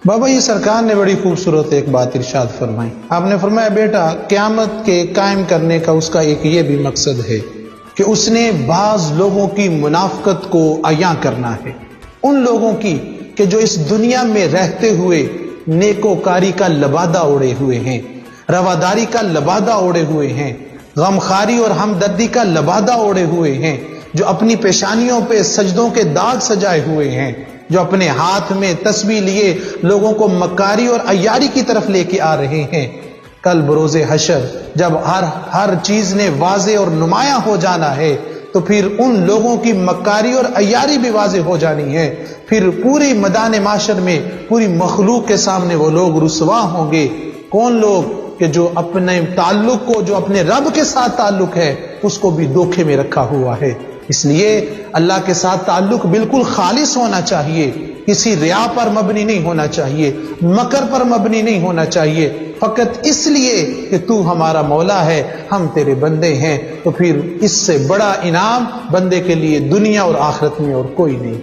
بابا یہ سرکار نے بڑی خوبصورت ایک بات ارشاد فرمائی. آپ نے فرمایا بیٹا قیامت کے قائم کرنے کا اس کا ایک یہ بھی مقصد ہے کہ اس نے بعض لوگوں کی منافقت کو عیاں کرنا ہے. ان لوگوں کی کہ جو اس دنیا میں رہتے ہوئے نیکوکاری کا لبادہ اوڑے ہوئے ہیں، رواداری کا لبادہ اوڑے ہوئے ہیں، غمخاری اور ہمدردی کا لبادہ اوڑے ہوئے ہیں، جو اپنی پیشانیوں پہ سجدوں کے داغ سجائے ہوئے ہیں، جو اپنے ہاتھ میں تسبیح لیے لوگوں کو مکاری اور عیاری کی طرف لے کے آ رہے ہیں. کل بروز حشر جب ہر چیز نے واضح اور نمایاں ہو جانا ہے تو پھر ان لوگوں کی مکاری اور عیاری بھی واضح ہو جانی ہے. پھر پوری میدان معاشر میں پوری مخلوق کے سامنے وہ لوگ رسوا ہوں گے. کون لوگ؟ کہ جو اپنے تعلق کو، جو اپنے رب کے ساتھ تعلق ہے، اس کو بھی دھوکے میں رکھا ہوا ہے. اس لیے اللہ کے ساتھ تعلق بالکل خالص ہونا چاہیے، کسی ریا پر مبنی نہیں ہونا چاہیے، مکر پر مبنی نہیں ہونا چاہیے. فقط اس لیے کہ تو ہمارا مولا ہے، ہم تیرے بندے ہیں، تو پھر اس سے بڑا انعام بندے کے لیے دنیا اور آخرت میں اور کوئی نہیں.